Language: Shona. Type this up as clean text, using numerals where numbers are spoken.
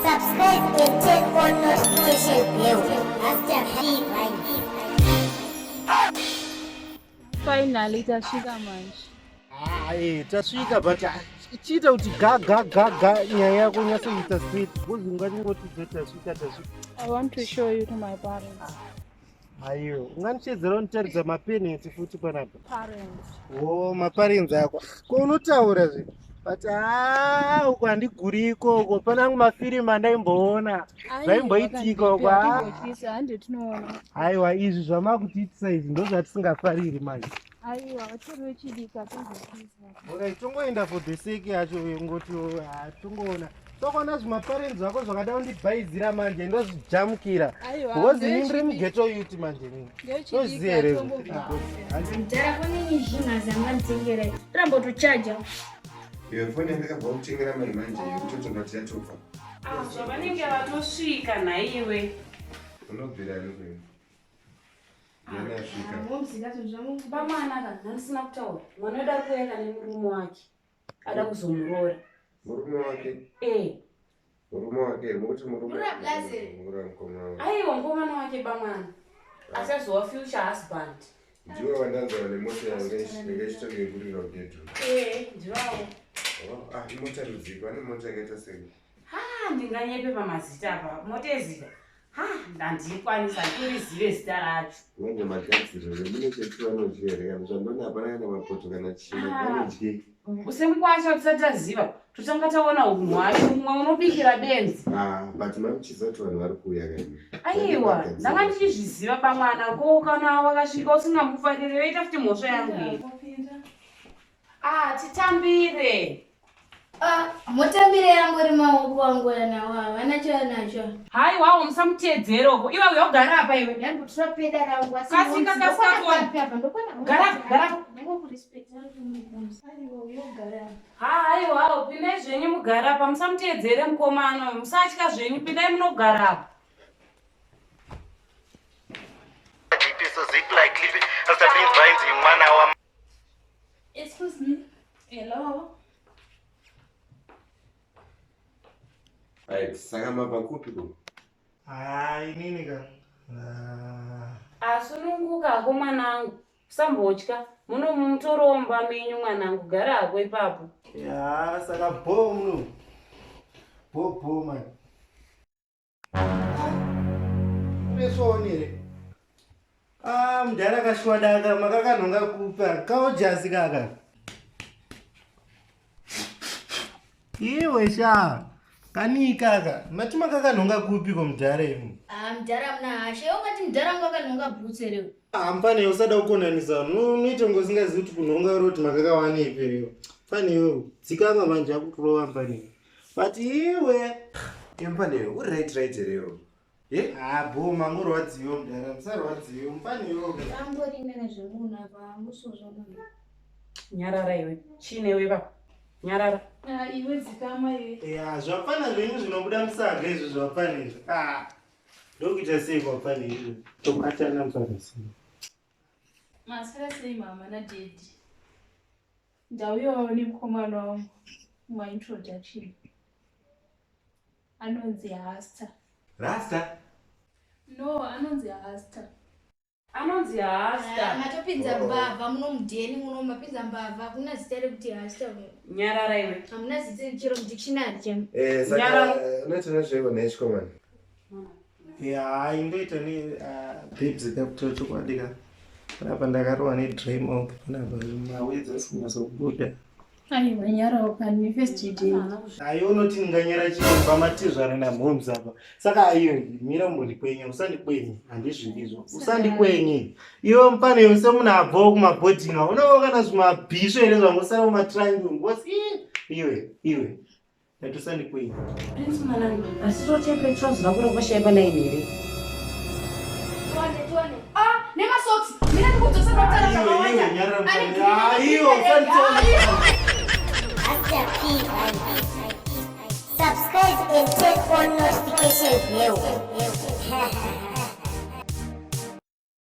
Subscribe and turn on notification bell. After Finally, tasvika manje. Tasvika but chiita kuti ga nyaya yako nyatsoita straight bcause ungandingoti tasvika. I want to show you to my parents. Aiyo, unganichedzera unitaridza mapeneti futi panapa. Parents. Oh, maparents ako. Ko unotaura zve. But uko handiguriko uko panangu mafirimu andaimboona. Zvaimboitika uko. Aiwa, izvi zvamakutiitisa izvi ndozvatisingafariri manje. Aiwa, vatore chidika tozokwiza. Okay, tongoenda for the sake yacho ngoti tongoona. Tokoona zvimaparents vako zvakada kundibhaizira manje ndozvijamukira. Because ini ndiri mughetto youth manje ini. Toziye here. Mudhara kune zvinhu zvamadzingera. Torambotochaja. Iyo foni ndakabva kutengera mai manje yekutotongati yatofa. Zvavanenge vatosvika nhaiwe. Unobvira nekuyi. Bamwana handisina kutaura. Mwana uda kuenda nemurume wake. Ada kuzomuroora. Murume wake? Murume wake, mukuti murume wake. Aiwa, mukomana wake bamwana. Achazova future husband. Ndiwe wandanzwa nemota yangu ichitogengurira ughetto. Ndiwawo. Imota rudziko, ane mota yakaita sei? Ndinganyepe pamazita apa. Mota ezita. Ndandikwanisa kurizive zita racho. Wange magadziriro mune chetu vanodya here kana zvandona hapana kana mapoto kana china vanodye. Semukwasha tisataziva totanga taona unhu hwacho umwe unobikira benzi. But mamuchiziva kuti vanhu vari kuuya kaini. Aiwa, ndanga ndichizviziva bamwana ko kana wakasvika usingamufariri woita futi mhosva yangu. Titambire. Mutambire yangu iri maoko angu nawo vanacho nacho. Hai wawo musamuteedzeroko. Iwe uyogara apa iwe. Yandotora peda rangu asi. Kasika gara. Hai wawo pindai zvenyu mugara apa musamuteedzere mukomana musatya zvenyu pindai munogara apa. Excuse me. Hello. Saka mabva kupi ko? Inini ka. Asunungukako mwanangu. Usambotya. Munomutoromba menyu mwanangu. Gara hako ipapo. Saka bho muno. Bho man. Unesonere. Mudhara akashwadaka makakanhonga kupa. Kaujasi kaka. Iwe sha. Kani kaka, mati makakanhonga kupi ko mudhara imi? Mudhara muna hashe, ungati mudhara makakanhonga bhutse rewe. Hampane usada kukonanisa, unoita ngosingazivi kuti kunhonga roti makakawaneipi rewe. Fanewo, dzikama manje akukurova mpane. But iwe, Impane, uri right rewo. Bho mangorwadziwo mudhara, musarwadziwo, mufanewo. Ambori nene zvemunhu apa, musozvona. Nyarara iwe. Chinewe pa. Nyarara. Iwe dzikama iwe. Zvapana zvenyu zvinobuda musaga izvo zvapana izvo. Ndokuita sei kwapana izvo? Tobatana mufarisi. Masara sei mama nadedi. Ndauyawo nemukomana wangu mumaintroduction. Anonzi Hasta. Rasta? No, anonzi Hasta. Anonzi Hasta. Matopinza mbavha munomudheni munomapinza mbavha kuna zita rekuti Hasta. Nyarara iwe. Hamuna zita chero mudictionary chemu. Saka unoita nezveiwo nechikomana. Indoita babes kakutotokwadika. Panapa ndakarowa nedream panapa mawedzi asingazobuda. Aiwa nyarawo pani first day. Unoti ndinganyara chiromba matizvara namhomzi apa. Saka aiyo mira umbondikwenye, usandikwenye, handizvindizvo. Usandikwenye. Iwe mpane semunhu abvawo kumabhodhinga, unowo kana zvimabhisho here zvangosara mumatriangle. Ngosi iwe. Ndatusandikwenye. Prince mwanangu, asi totepe trouser rakura kwashaipa naini here. Tuone. Nema socks. Mina ndikudzosa pakutara zvakawanda. Aiyo, Subscribe and turn on notification bell.